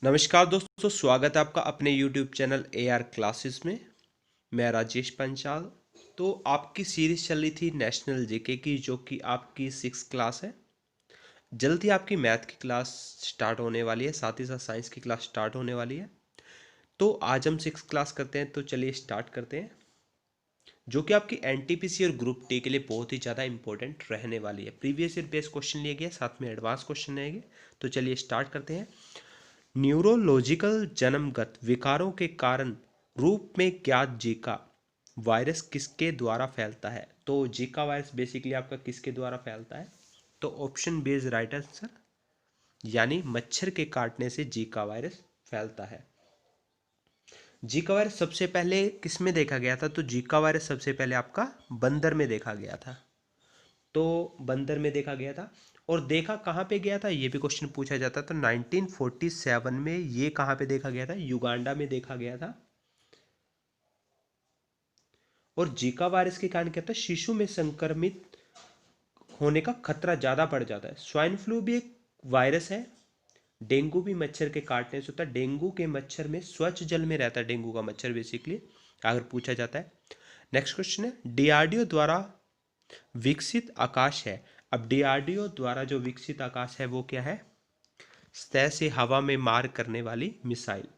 नमस्कार दोस्तों, स्वागत है आपका अपने YouTube चैनल AR क्लासेस में। मैं राजेश पंचाल। तो आपकी सीरीज चल रही थी नेशनल जीके की, जो कि आपकी 6 क्लास है। जल्द ही आपकी मैथ की क्लास स्टार्ट होने वाली है, साथ ही साथ साइंस की क्लास स्टार्ट होने वाली है। तो आज हम 6 क्लास करते हैं, तो चलिए स्टार्ट करते हैं, जो कि आपकी NTPC और ग्रुप टी के लिए बहुत ही ज़्यादा इंपॉर्टेंट रहने वाली है। प्रीवियस ईयर बेस्ड क्वेश्चन लिए गए, साथ में एडवांस क्वेश्चन रहेंगे। तो चलिए स्टार्ट करते हैं। न्यूरोलॉजिकल जन्मगत विकारों के कारण रूप में ज्ञात जीका वायरस किसके द्वारा फैलता है? तो जीका वायरस बेसिकली आपका किसके द्वारा फैलता है? तो option B is right answer, यानी मच्छर के काटने से जीका वायरस फैलता है। जीका वायरस सबसे पहले किस में देखा गया था? तो जीका वायरस सबसे पहले आपका बंदर में देखा गया था। तो बंदर में देखा गया था। और देखा कहाँ पे गया था, ये भी क्वेश्चन पूछा जाता। तो 1947 में ये कहाँ पे देखा गया था? युगांडा में देखा गया था। और जीका वायरस के कारण क्या था? शिशु में संक्रमित होने का खतरा ज़्यादा बढ़ जाता है। स्वाइन फ्लू भी एक वायरस है। डेंगू भी मच्छर के काटने से होता है। डेंगू के मच्छर में स्वच्छ जल में रहता है डेंगू का मच्छर बेसिकली, अगर पूछा जाता है। नेक्स्ट क्वेश्चन है, डीआरडीओ द्वारा विकसित आकाश है। अब डीआरडीओ द्वारा जो विकसित आकाश है वो क्या है? सतह से हवा में मार करने वाली मिसाइल।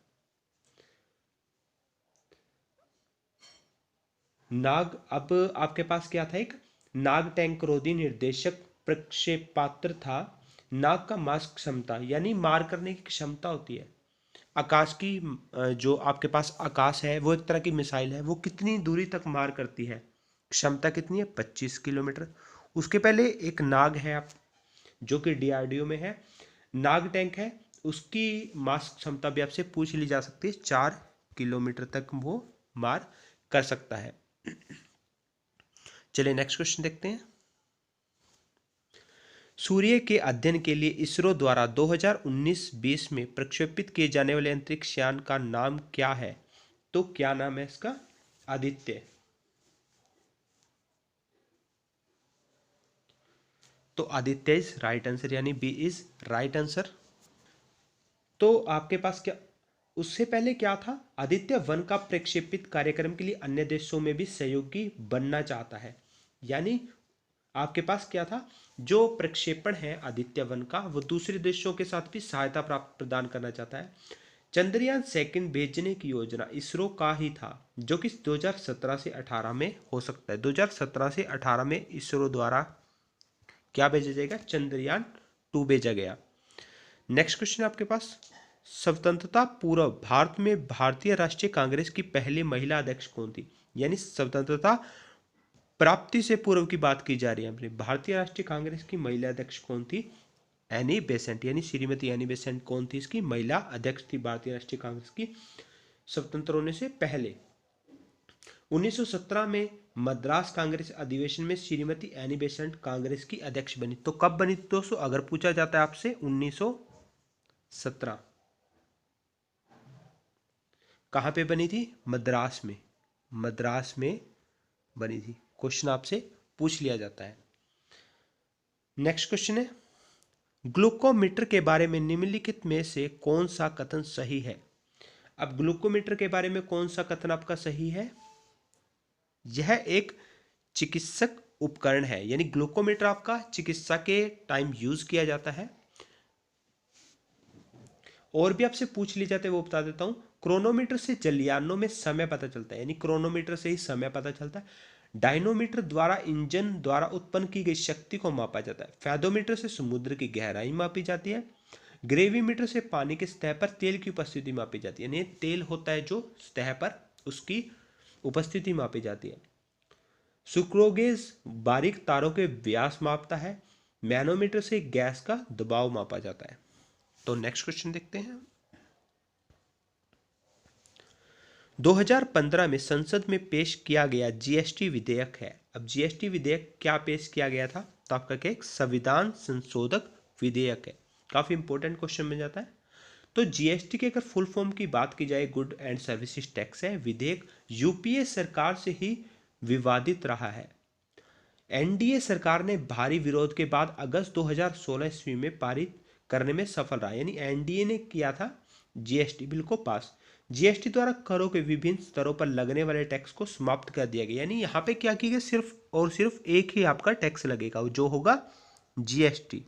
नाग, अब आपके पास क्या था? एक नाग टैंक रोधी निर्देशक प्रक्षेपास्त्र था। नाग का मास क्षमता, यानी मार करने की क्षमता होती है आकाश की। जो आपके पास आकाश है वो एक तरह की मिसाइल है, वो कितनी दूरी तक मार करती है? क्षमता कितनी है? 25 किलोमीटर। उसके पहले एक नाग है आप, जो कि डीआरडीओ में है। नाग टैंक है, उसकी मास क्षमता भी आपसे पूछ ली जा सकती है। 4 किलोमीटर तक वो मार कर सकता है। चलिए नेक्स्ट क्वेश्चन देखते हैं। सूर्य के अध्ययन के लिए इसरो द्वारा 2019-20 में प्रक्षेपित किए जाने वाले अंतरिक्ष यान का नाम क्या है? तो क्या नाम है इसका? आदित्य। तो आदित्य इज राइट आंसर, यानी बी इज राइट आंसर। तो आपके पास क्या, उससे पहले क्या था? आदित्य वन का प्रक्षेपित कार्यक्रम के लिए अन्य देशों में भी सहयोगी बनना चाहता है। यानी आपके पास क्या था? जो प्रक्षेपण है आदित्य वन का, वो दूसरे देशों के साथ भी सहायता प्राप्त प्रदान करना चाहता है। चंद्रयान सेकंड भेजने की योजना इसरो का ही था, जो कि 2017 से 18 में हो सकता है। 2017 से 18 में इसरो द्वारा क्या भेजा जाएगा? चंद्रयान 2 भेजा गया। नेक्स्ट क्वेश्चन आपके पास, स्वतंत्रता पूर्व भारत में भारतीय राष्ट्रीय कांग्रेस की पहली महिला अध्यक्ष कौन थी? यानी स्वतंत्रता प्राप्ति से पूर्व की बात की जा रही है अपनी। भारतीय राष्ट्रीय कांग्रेस की महिला अध्यक्ष कौन थी? एनी बेसेंट, यानी श्रीमती एनी बेसेंट कौन थी? इसकी महिला अध्यक्ष थी भारतीय राष्ट्रीय कांग्रेस की स्वतंत्र होने से पहले। 1917 में मद्रास कांग्रेस अधिवेशन में श्रीमती एनी बेसेंट कांग्रेस की अध्यक्ष बनी। तो कब बनी थी दोस्तों, अगर पूछा जाता है आपसे? 1917। कहां पे बनी थी? मद्रास में। मद्रास में बनी थी। क्वेश्चन आपसे पूछ लिया जाता है। नेक्स्ट क्वेश्चन है, ग्लूकोमीटर के बारे में निम्नलिखित में से कौन सा कथन सही है? अब ग्लूकोमीटर के बारे में कौन सा कथन आपका सही है? यह एक चिकित्सक उपकरण है, यानी ग्लूकोमीटर आपका चिकित्सा के टाइम यूज किया जाता है। और भी आपसे पूछ ली जाते हैं, वो बता देता हूं। क्रोनोमीटर से जलयानों में समय पता चलता है, यानी क्रोनोमीटर से ही समय पता चलता है। डायनोमीटर द्वारा इंजन द्वारा उत्पन्न की गई शक्ति को मापा जाता है। फैदोमीटर से समुद्र की गहराई मापी जाती है। ग्रेविमीटर से पानी की सतह पर तेल की उपस्थिति मापी जाती है, यानी तेल होता है जो सतह पर, उसकी उपस्थिति मापी जाती है। सुक्रोगेज बारीक तारों के व्यास मापता है। मैनोमीटर से गैस का दबाव मापा जाता है। तो नेक्स्ट क्वेश्चन देखते हैं। 2015 में संसद में पेश किया गया जीएसटी विधेयक है। अब जीएसटी विधेयक क्या पेश किया गया था? तो आपका क्या, एक संविधान संशोधक विधेयक है। काफी इंपॉर्टेंट क्वेश्चन बन जाता है। तो जीएसटी की अगर फुल फॉर्म की बात की जाए, गुड एंड सर्विसेज टैक्स है। विधेयक यूपीए सरकार से ही विवादित रहा है। एनडीए सरकार ने भारी विरोध के बाद अगस्त 2016 ईस्वी में पारित करने में सफल रहा, यानी एनडीए ने किया था जीएसटी बिल को पास। जीएसटी द्वारा करों के विभिन्न स्तरों पर लगने वाले टैक्स को समाप्त कर दिया गया, यानी यहाँ पे क्या किया गया, सिर्फ और सिर्फ एक ही आपका टैक्स लगेगा, जो होगा जीएसटी।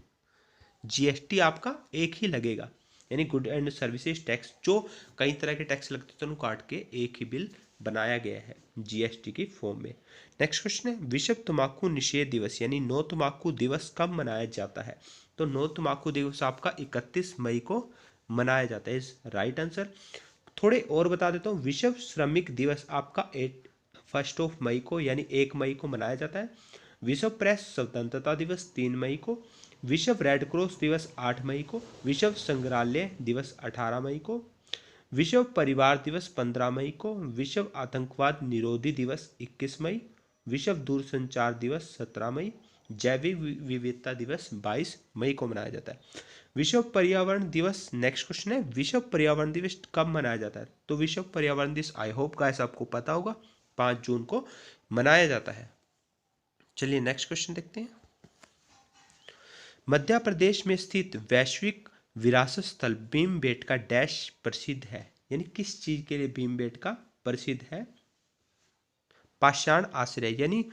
जीएसटी आपका एक ही लगेगा, यानी गुड एंड सर्विसेज टैक्स। जो कई तरह के टैक्स लगते थे उनको काट के एक ही बिल बनाया गया है जीएसटी की फॉर्म में। नेक्स्ट क्वेश्चन है, विश्व तंबाकू निषेध दिवस यानी नो तंबाकू दिवस कब मनाया जाता है? तो नो तंबाकू दिवस आपका 31 मई को मनाया जाता है, इज राइट आंसर। थोड़े और बता देता हूँ, विश्व श्रमिक दिवस आपका 1 मई को यानी 1 मई को मनाया जाता है। विश्व प्रेस स्वतंत्रता दिवस 3 मई को। विश्व रेड क्रॉस दिवस 8 मई को। विश्व संग्रहालय दिवस 18 मई को। विश्व परिवार दिवस 15 मई को। विश्व आतंकवाद निरोधी दिवस 21 मई। विश्व दूरसंचार दिवस 17 मई। जैविक विविधता दिवस 22 मई को मनाया जाता है। विश्व पर्यावरण दिवस, नेक्स्ट क्वेश्चन है, विश्व पर्यावरण दिवस कब मनाया जाता है? तो विश्व पर्यावरण दिवस आई होप गाइस आपको पता होगा 5 जून को मनाया जाता है। चलिए नेक्स्ट क्वेश्चन देखते हैं। मध्य प्रदेश में स्थित वैश्विक विरासत स्थल भीमबेटका डैश प्रसिद्ध है, यानी किस चीज के लिए भीमबेटका प्रसिद्ध है? पाषाण आश्रय यानी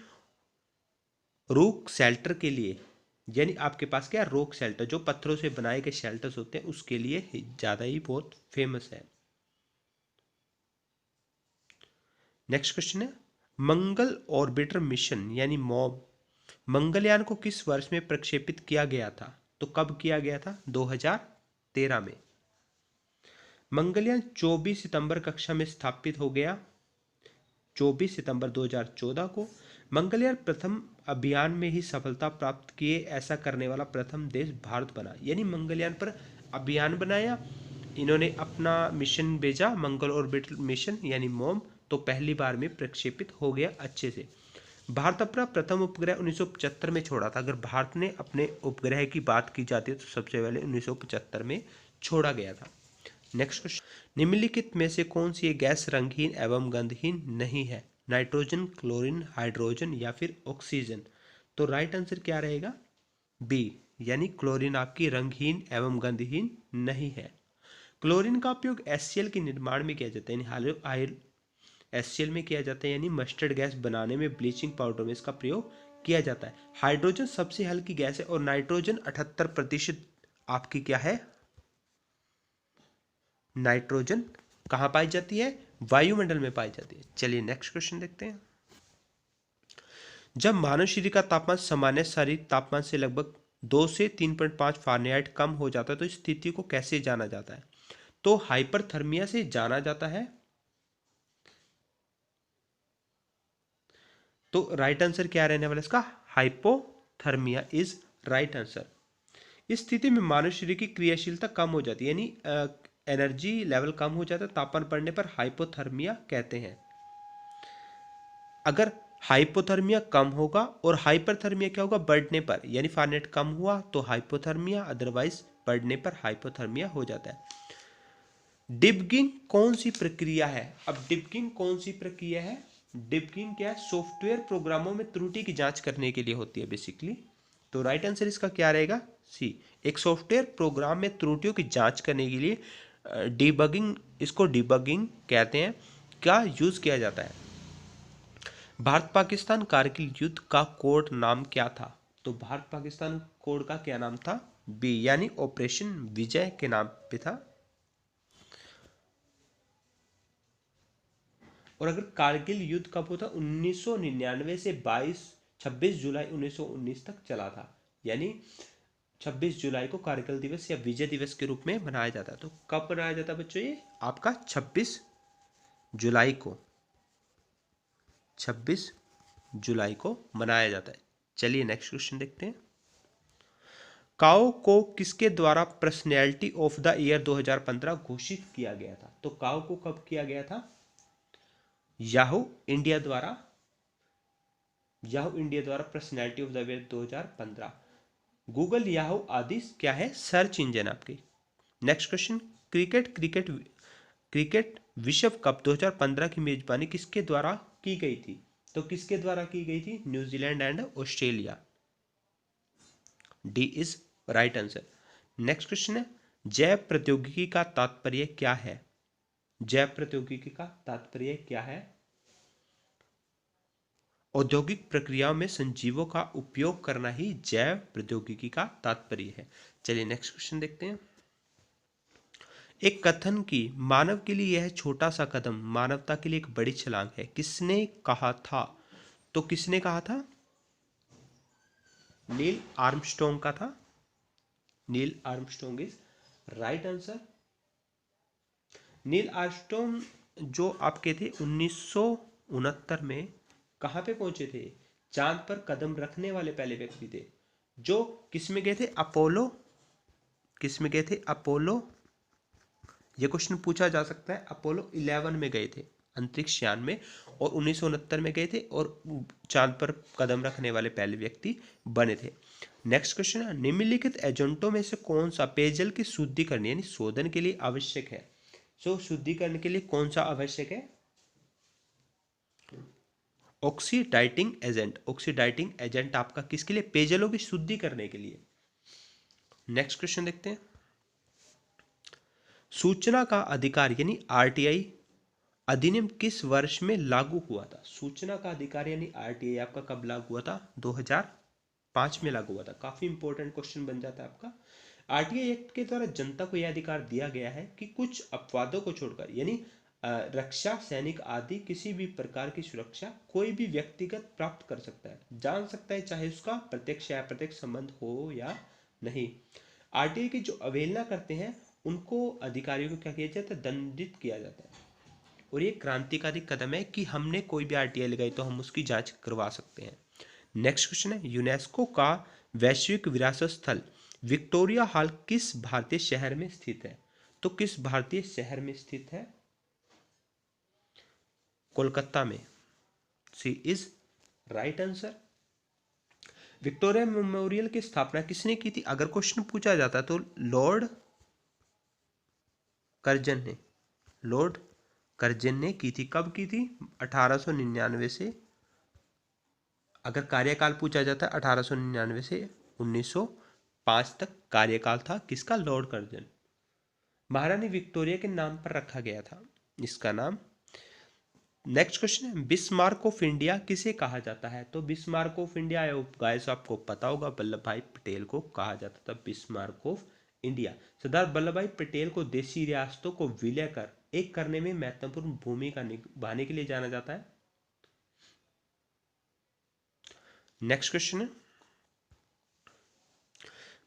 रॉक शेल्टर के लिए, यानी आपके पास क्या रॉक शेल्टर, जो पत्थरों से बनाए गए शेल्टर्स होते हैं उसके लिए ज्यादा ही बहुत फेमस है। नेक्स्ट क्वेश्चन है, मंगल ऑर्बिटर मिशन यानी मॉब मंगलयान को किस वर्ष में प्रक्षेपित किया गया था? तो कब किया गया था? 2013 में। मंगलयान 24 सितंबर कक्षा में स्थापित हो गया, 24 सितंबर 2014 को। मंगलयान प्रथम अभियान में ही सफलता प्राप्त किए, ऐसा करने वाला प्रथम देश भारत बना, यानी मंगलयान पर अभियान बनाया, इन्होंने अपना मिशन भेजा मंगल ऑर्बिटर मिशन यानी मॉम, तो पहली बार में प्रक्षेपित हो गया अच्छे से। भारत अपना प्रथम उपग्रह 1975 में छोड़ा था। अगर भारत ने अपने उपग्रह की बात की जाती है तो सबसे पहले 1975 में छोड़ा गया था। नेक्स्ट क्वेश्चन, निम्नलिखित में से कौन सी गैस रंगहीन एवं गंधहीन नहीं है? नाइट्रोजन, क्लोरीन, हाइड्रोजन या फिर ऑक्सीजन? तो राइट आंसर क्या रहेगा? बी, यानी क्लोरीन आपकी रंगहीन एवं गंधहीन नहीं है। क्लोरीन का उपयोग HCl के निर्माण में किया जाता है, यानी HCl में किया जाता है, यानी मस्टर्ड गैस बनाने में, ब्लीचिंग पाउडर में इसका प्रयोग किया जाता है। हाइड्रोजन सबसे हल्की गैस है और नाइट्रोजन 78% आपकी क्या है? नाइट्रोजन कहाँ पाई जाती है? वायुमंडल में पाई जाती है। चलिए नेक्स्ट क्वेश्चन देखते हैं। जब मानव शरीर का तापमान सामान्य शारीरिक तापमान से लगभग 2 से 3.5 फारेनहाइट कम हो जाता है तो इस स्थिति को कैसे जाना जाता है? तो हाइपरथर्मिया से जाना जाता है। तो राइट आंसर क्या रहने वाला इसका? Hypothermia is right answer. इस स्थिति में मानव शरीर की क्रियाशीलता कम हो जाती है, यानी एनर्जी लेवल कम हो जाता है, तापमान बढ़ने पर हाइपोथर्मिया कहते हैं। अगर हाइपोथर्मिया कम होगा और हाइपरथर्मिया क्या होगा? बढ़ने पर, यानी फारेनहाइट कम हुआ तो हाइपोथर्मिया, अदरवाइज बढ़ने पर हाइपोथर्मिया हो जाता है। डिबगिंग कौन सी प्रक्रिया है? अब डिबगिंग कौन सी प्रक्रिया है? डिबगिंग क्या है? सॉफ्टवेयर प्रोग्रामों में त्रुटि की जांच करने के लिए होती है बेसिकली। तो राइट आंसर इसका क्या रहेगा? सी, एक सॉफ्टवेयर प्रोग्राम में त्रुटियों की जांच करने के लिए डिबगिंग, इसको डिबगिंग कहते हैं, क्या यूज किया जाता है। भारत पाकिस्तान कारगिल युद्ध का कोड नाम क्या था? तो भारत पाकिस्तान कोड का क्या नाम था? बी, यानी ऑपरेशन विजय के नाम पे था। और अगर कारगिल युद्ध कब हुआ था? 1999 से 26 जुलाई 1919 तक चला था, यानी 26 जुलाई को कारगिल दिवस या विजय दिवस के रूप में मनाया जाता है। तो कब मनाया जाता है बच्चों? ये आपका 26 जुलाई को, 26 जुलाई को मनाया जाता है। चलिए नेक्स्ट क्वेश्चन देखते हैं। काओ को किसके द्वारा पर्सनैलिटी ऑफ द ईयर 2015 घोषित किया गया था? तो काओ को कब किया गया था? याहू इंडिया द्वारा, याहू इंडिया द्वारा personality of the year 2015। Google, Yahoo आदि क्या है? सर्च इंजन आपकी। नेक्स्ट क्वेश्चन, क्रिकेट विश्व कप 2015 की मेजबानी किसके द्वारा की गई थी? तो किसके द्वारा की गई थी? New Zealand and Australia. D is right answer. Next question है, जैव प्रौद्योगिकी का तात्पर्य क्या है? जैव प्रौद्योगिकी का तात्पर्य क्या है? औद्योगिक प्रक्रियाओं में संजीवों का उपयोग करना ही जैव प्रौद्योगिकी का तात्पर्य है। चलिए नेक्स्ट क्वेश्चन देखते हैं। एक कथन की मानव के लिए यह छोटा सा कदम मानवता के लिए एक बड़ी छलांग है, किसने कहा था? तो किसने कहा था? नील आर्मस्ट्रॉन्ग का था। Neil Armstrong is right answer. Neil Armstrong जो आपके थे 1969 में कहां पे पहुंचे थे? चांद पर कदम रखने वाले पहले व्यक्ति थे। जो किस में गए थे? अपोलो। किस में गए थे? अपोलो। ये क्वेश्चन पूछा जा सकता है। अपोलो 11 में गए थे अंतरिक्ष यान में, और 1969 में गए थे, और चांद पर कदम रखने वाले पहले व्यक्ति बने थे। नेक्स्ट क्वेश्चन है, निम्नलिखित एजेंटों में से कौन सा पेयजल की शुद्धिकरण यानी शोधन के लिए आवश्यक है? शुद्धिकरण के लिए कौन सा आवश्यक है? ऑक्सीडाइटिंग एजेंट। ऑक्सीडाइटिंग एजेंट आपका किसके लिए? पेयजलों की शुद्धि करने के लिए। नेक्स्ट क्वेश्चन देखते हैं। सूचना का अधिकार यानी आरटीआई अधिनियम किस वर्ष में लागू हुआ था? सूचना का अधिकार यानी आरटीआई आपका कब लागू हुआ था? 2005 में लागू हुआ था। काफी इंपॉर्टेंट क्वेश्चन बन जाता है आपका। आरटीआई एक्ट के द्वारा जनता को यह अधिकार दिया गया है कि कुछ अपवादों को छोड़कर यानी रक्षा, सैनिक आदि किसी भी प्रकार की सुरक्षा कोई भी व्यक्तिगत प्राप्त कर सकता है, जान सकता है, चाहे उसका प्रत्यक्ष या अप्रत्यक्ष संबंध हो या नहीं। आरटीआई की जो अवहेलना करते हैं उनको अधिकारियों को क्या किया जाता है? दंडित किया जाता है। और ये क्रांतिकारी कदम है कि हमने कोई भी आरटीआई लगाई तो हम उसकी जांच करवा सकते हैं। नेक्स्ट क्वेश्चन है, यूनेस्को का वैश्विक विरासत स्थल विक्टोरिया हॉल किस भारतीय शहर में स्थित है? तो किस भारतीय शहर में स्थित है? कोलकाता में। C is right answer. Victoria memorial की स्थापना किसने की थी? अगर क्वेश्चन पूछा जाता तो लॉर्ड कर्जन ने। लॉर्ड कर्जन ने की थी। कब की थी? 1899 से। अगर कार्यकाल पूछा जाता है 1899 से 1905 तक कार्यकाल था किसका? Lord Curzon. महारानी विक्टोरिया के नाम पर रखा गया था इसका नाम। नेक्स्ट क्वेश्चन है, बिस्मार्क ऑफ इंडिया किसे कहा जाता है? तो बिस्मार्क ऑफ इंडिया गाइस आपको पता होगा वल्लभ भाई पटेल को कहा जाता था Bismarck of India. Sardar Vallabh भाई पटेल को देशी रियासतों को विलय कर एक करने में महत्वपूर्ण भूमिका निभाने के लिए जाना जाता है। नेक्स्ट क्वेश्चन है,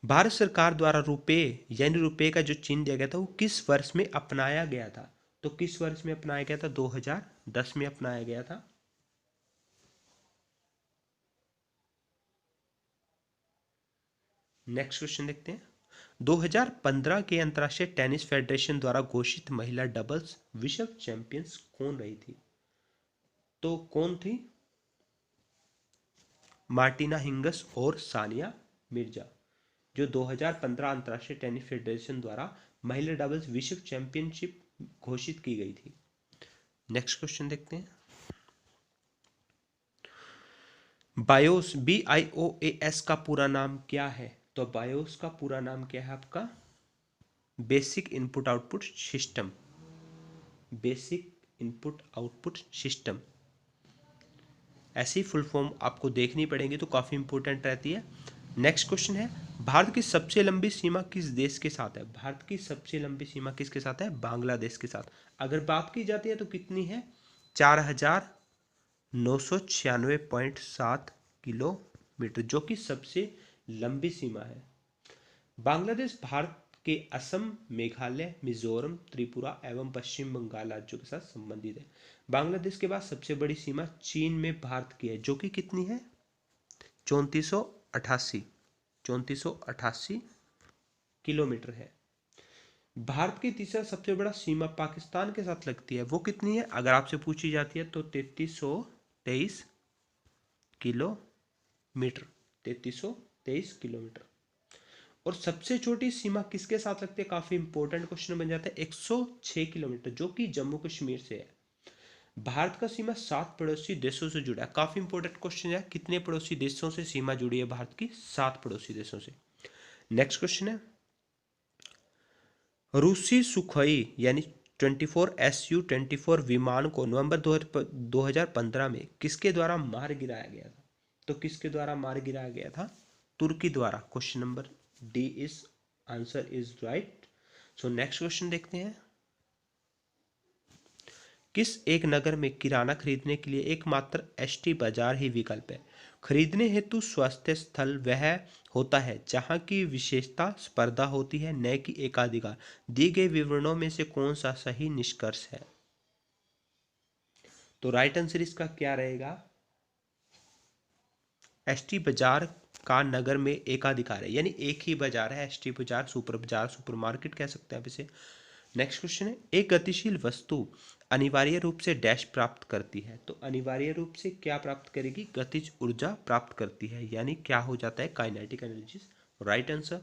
भारत सरकार द्वारा रुपए यानी रुपए का जो चिन्ह दिया गया था वो किस वर्ष में अपनाया गया था? तो किस वर्ष में अपनाया गया था? 2010 में अपनाया गया था। नेक्स्ट क्वेश्चन देखते हैं। 2015 के अंतर्राष्ट्रीय टेनिस फेडरेशन द्वारा घोषित महिला डबल्स विश्व चैंपियंस कौन रही थी? तो कौन थी? मार्टिना हिंगस और सानिया मिर्जा, जो 2015 अंतर्राष्ट्रीय टेनिस फेडरेशन द्वारा महिला डबल्स विश्व चैंपियनशिप घोषित की गई थी। नेक्स्ट क्वेश्चन देखते हैं। बायोस BIOAS का पूरा नाम क्या है? तो बायोस का पूरा नाम क्या है आपका? Basic input output system. Basic input output system. ऐसी फुल फॉर्म आपको देखनी पड़ेगी तो काफी इंपॉर्टेंट रहती है। नेक्स्ट क्वेश्चन है, भारत की सबसे लंबी सीमा किस देश के साथ है? भारत की सबसे लंबी सीमा किसके साथ है? बांग्लादेश के साथ। अगर बात की जाती है तो कितनी है? 4996.7 किलोमीटर, जो कि सबसे लंबी सीमा है। बांग्लादेश भारत के असम, मेघालय, मिजोरम, त्रिपुरा एवं पश्चिम बंगाल राज्यों के साथ संबंधित है। बांग्लादेश के बाद सबसे बड़ी सीमा चीन में भारत की है, जो कि कितनी है? 3488 किलोमीटर है। भारत की तीसरा सबसे बड़ा सीमा पाकिस्तान के साथ लगती है, वो कितनी है? अगर आपसे पूछी जाती है तो 3323 किलोमीटर। 3323 किलोमीटर। और सबसे छोटी सीमा किसके साथ लगती है? काफी इंपॉर्टेंट क्वेश्चन बन जाता है। 106 किलोमीटर, जो कि जम्मू कश्मीर से है। भारत का सीमा 7 पड़ोसी देशों से जुड़ा है। काफी इंपॉर्टेंट क्वेश्चन है, कितने पड़ोसी देशों से सीमा जुड़ी है भारत की? 7 पड़ोसी देशों से। नेक्स्ट क्वेश्चन है, रूसी सुखोई यानी 24Su-24 विमान को नवंबर 2015 में किसके द्वारा मार गिराया गया था? तो किसके द्वारा मार गिराया गया था? तुर्की द्वारा। Question number D is answer is right. So next question देखते हैं। किस एक नगर में किराना खरीदने के लिए एकमात्र एसटी बाजार ही विकल्प है? खरीदने हेतु स्वास्थ्य स्थल वह होता है जहां की विशेषता स्पर्धा होती है, न कि एकाधिकार। दिए गए विवरणों में से कौन सा सही निष्कर्ष है? तो राइट आंसर इसका क्या रहेगा? एसटी बाजार का नगर में एकाधिकार है, यानी एक ही बाजार है। एसटी बाजार, सुपर मार्केट कह सकते हैं आप इसे। नेक्स्ट क्वेश्चन है, एक गतिशील वस्तु अनिवार्य रूप से डैश प्राप्त करती है। तो अनिवार्य रूप से क्या प्राप्त करेगी? गतिज ऊर्जा प्राप्त करती है, यानी क्या हो जाता है? Kinetic energy. Right answer.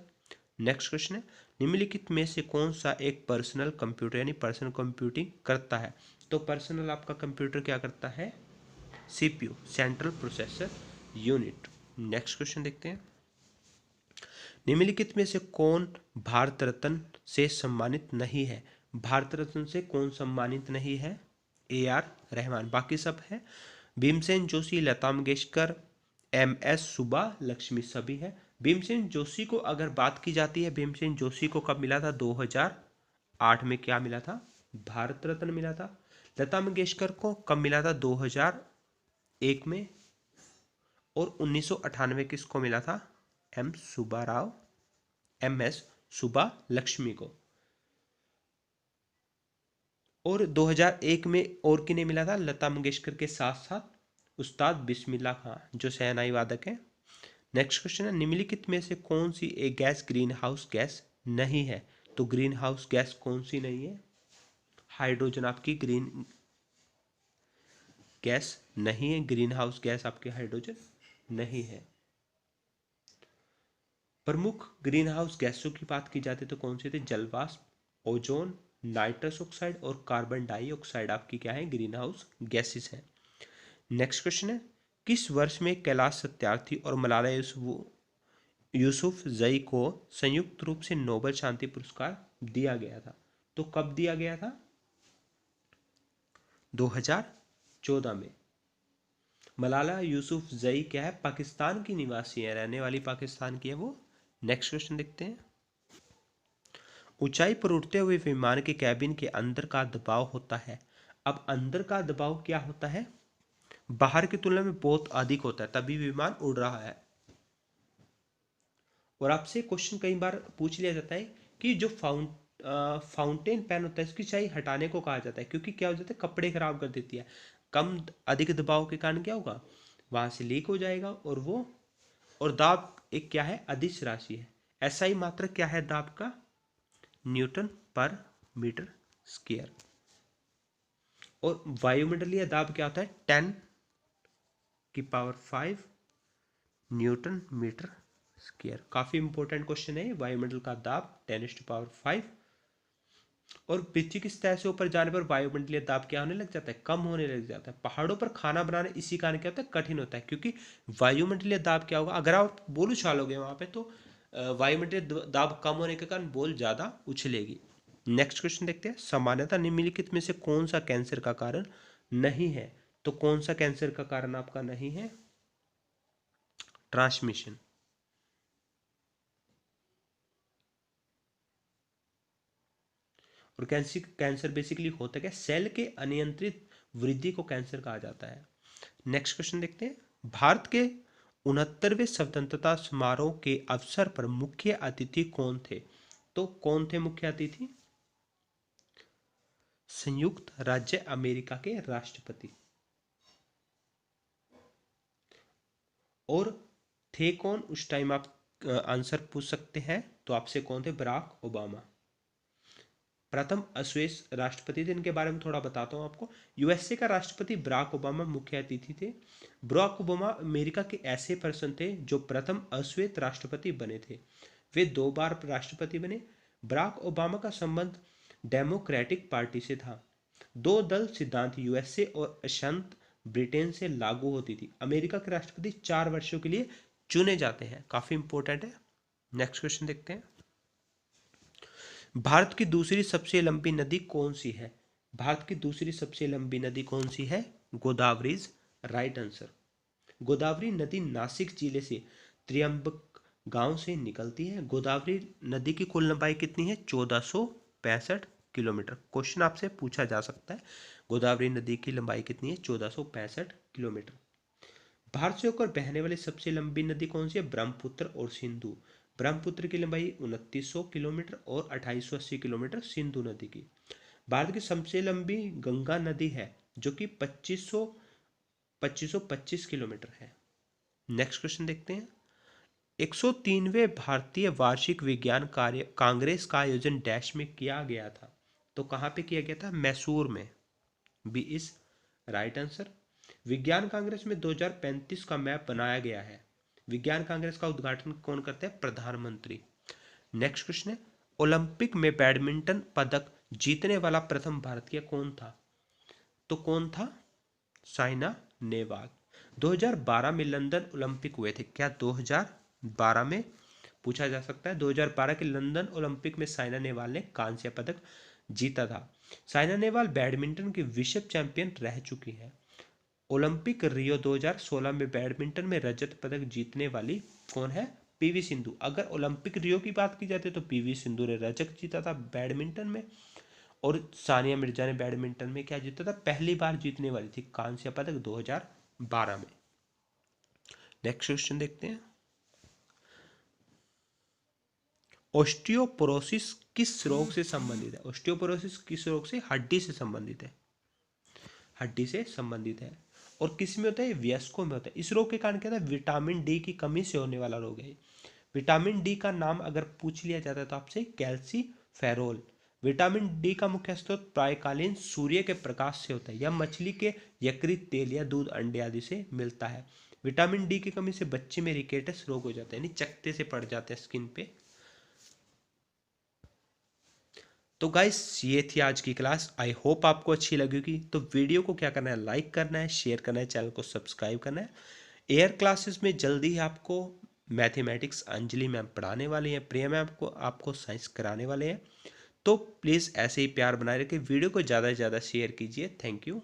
Next question है, निम्नलिखित में से कौन सा एक पर्सनल कंप्यूटर यानी पर्सनल कंप्यूटिंग करता है? तो पर्सनल आपका कंप्यूटर क्या करता है? CPU, central processor unit. Next question देखते हैं, निम्नलिखित में से कौन भारत रत्न से सम्मानित नहीं है? भारत रत्न से कौन सम्मानित नहीं है? AR रहमान, बाकी सब है। भीमसेन जोशी, लता मंगेशकर, MS सुब्बालक्ष्मी सभी है। भीमसेन जोशी को अगर बात की जाती है, भीमसेन जोशी को कब मिला था? 2008 में क्या मिला था? भारत रत्न मिला था। लता मंगेशकर को कब मिला था? 2001 में। और 1998 किसको मिला था? MS सुब्बालक्ष्मी को। और 2001 में और किन्हें मिला था? लता मंगेशकर के साथ साथ उस्ताद बिस्मिल्लाह खां, जो शहनाई वादक है। नेक्स्ट क्वेश्चन है, निम्नलिखित में से कौन सी एक गैस ग्रीन हाउस गैस नहीं है? तो ग्रीन हाउस गैस कौन सी नहीं है? हाइड्रोजन आपकी ग्रीन गैस नहीं है। ग्रीन हाउस गैस आपकी हाइड्रोजन नहीं है। प्रमुख ग्रीन हाउस गैसों की बात की जाती है तो कौन सी थी? जलवाष्प, ओजोन, नाइट्रस ऑक्साइड और कार्बन डाइऑक्साइड आपकी क्या है? ग्रीन हाउस गैसेस है। नेक्स्ट क्वेश्चन है, किस वर्ष में कैलाश सत्यार्थी और मलाला यूसुफजई को संयुक्त रूप से नोबेल शांति पुरस्कार दिया गया था? तो कब दिया गया था? 2014 में। मलाला यूसुफजई क्या है? पाकिस्तान की निवासी है, रहने वाली पाकिस्तान की है वो। नेक्स्ट क्वेश्चन देखते हैं, ऊंचाई पर उड़ते हुए विमान के कैबिन के अंदर का दबाव होता है। अब अंदर का दबाव क्या होता है? बाहर की तुलना में बहुत अधिक होता है, तभी विमान उड़ रहा है। और आपसे क्वेश्चन कई बार पूछ लिया जाता है कि जो फाउंटेन पेन होता है इसकी स्याही हटाने को कहा जाता है, क्योंकि क्या हो जाता है? कपड़े खराब कर देती है। कम अधिक दबाव के कारण क्या होगा? वहां से लीक हो जाएगा। और दाब एक क्या है? अदिश राशि है। SI मात्रक क्या है दाब का? न्यूटन पर मीटर स्क्वायर। और वायुमंडलीय दाब क्या होता है? 10⁵ न्यूटन मीटर स्क्वायर। काफी इंपॉर्टेंट क्वेश्चन है। वायुमंडल का दाब 10⁵। और पृथ्वी की सतह से ऊपर जाने पर वायुमंडलीय दाब क्या होने लग जाता है? कम होने लग जाता है। पहाड़ों पर खाना बनाना इसी कारण क्या होता है? कठिन होता है, क्योंकि वायुमंडलीय दाब क्या होगा? अगर आप बोल उछालोगे वहां पे तो वायुमंडलीय दाब कम होने के कारण बॉल ज्यादा उछलेगी। नेक्स्ट क्वेश्चन देखते हैं, सामान्यतः निम्नलिखित में से कौन सा कैंसर का कारण नहीं है? तो कौन सा कैंसर का कारण आपका नहीं है? ट्रांसमिशन। और कैंसर बेसिकली होता क्या? सेल के अनियंत्रित वृद्धि को कैंसर कहा जाता है। नेक्स्ट क्वेश्चन देखते हैं, भारत के 69वें स्वतंत्रता समारोह के अवसर पर मुख्य अतिथि कौन थे? तो कौन थे मुख्य अतिथि? संयुक्त राज्य अमेरिका के राष्ट्रपति। और थे कौन उस टाइम? आप आंसर पूछ सकते हैं। तो आपसे कौन थे? Barack Obama. प्रथम अश्वेत राष्ट्रपति थे। इनके बारे में थोड़ा बताता हूं आपको। USA का राष्ट्रपति बराक ओबामा मुख्य अतिथि थे। बराक ओबामा अमेरिका के ऐसे पर्सन थे जो प्रथम अश्वेत राष्ट्रपति बने थे। वे 2 बार राष्ट्रपति बने। बराक ओबामा का संबंध डेमोक्रेटिक पार्टी से था। 2 दल सिद्धांत USA और अशांत ब्रिटेन से लागू होती थी। अमेरिका के राष्ट्रपति 4 वर्षों के लिए चुने जाते हैं। काफी इंपॉर्टेंट है। नेक्स्ट क्वेश्चन देखते हैं, भारत की दूसरी सबसे लंबी नदी कौन सी है? भारत की दूसरी सबसे लंबी नदी कौन सी है? Godavari is right answer. Godavari नदी नासिक जिले से त्र्यंबक गांव से निकलती है। गोदावरी नदी की कुल लंबाई कितनी है? 1465 किलोमीटर। क्वेश्चन आपसे पूछा जा सकता है, गोदावरी नदी की लंबाई कितनी है? 1465 किलोमीटर। भारत से होकर बहने वाली सबसे लंबी नदी कौन सी है? ब्रह्मपुत्र और सिंधु। ब्रह्मपुत्र की लंबाई 2900 किलोमीटर और 2880 किलोमीटर सिंधु नदी की। भारत की सबसे लंबी गंगा नदी है जो कि 2525 किलोमीटर है। नेक्स्ट क्वेश्चन देखते हैं। 103वें भारतीय वार्षिक विज्ञान कार्य कांग्रेस का आयोजन डैश में किया गया था। तो कहाँ पे किया गया था? मैसूर में। B is right answer. विज्ञान कांग्रेस में 2035 का मैप बनाया गया है। विज्ञान कांग्रेस का उद्घाटन कौन करते हैं? प्रधानमंत्री। नेक्स्ट क्वेश्चन है, ओलंपिक में बैडमिंटन पदक जीतने वाला प्रथम भारतीय कौन था? तो कौन था? साइना नेहवाल। 2012 में लंदन ओलंपिक हुए थे। क्या 2012 में पूछा जा सकता है? 2012 के लंदन ओलंपिक में साइना नेहवाल ने कांस्य पदक जीता था। साइना नेहवाल बैडमिंटन की विश्व चैंपियन रह चुकी है। ओलंपिक रियो 2016 में बैडमिंटन में रजत पदक जीतने वाली कौन है? पीवी सिंधु। अगर ओलंपिक रियो की बात की जाती है तो पीवी सिंधु ने रजत जीता था बैडमिंटन में, और सानिया मिर्जा ने बैडमिंटन में क्या जीता था? पहली बार जीतने वाली थी कांस्य पदक 2012 में। नेक्स्ट क्वेश्चन देखते हैं। ऑस्टियोपोरोसिस किस रोग से संबंधित है? ऑस्टियोपोरोसिस किस रोग से? हड्डी से संबंधित है। हड्डी से संबंधित है। और किस में होता है? वयस्कों में होता है। इस रोग के कारण क्या होता है? विटामिन डी की कमी से होने वाला रोग है। विटामिन डी का नाम अगर पूछ लिया जाता है तो आपसे कैल्सीफेरोल। विटामिन डी का मुख्य स्रोत प्रायःकालीन सूर्य के प्रकाश से होता है या मछली के यकृत तेल या दूध अंडे आदि से मिलता है। विटामिन डी की कमी से बच्चे में रिकेटस रोग हो जाता है, यानी चकत्ते से पड़ जाते हैं स्किन पे। तो गाइस ये थी आज की क्लास। आई होप आपको अच्छी लगेगी। तो वीडियो को क्या करना है? लाइक करना है, शेयर करना है, चैनल को सब्सक्राइब करना है। एयर क्लासेस में जल्दी ही आपको मैथमेटिक्स अंजलि मैम पढ़ाने वाली हैं, प्रिया मैम आपको साइंस कराने वाले हैं। तो प्लीज़ ऐसे ही प्यार बनाए रखिए। वीडियो को ज़्यादा से ज़्यादा शेयर कीजिए। Thank you.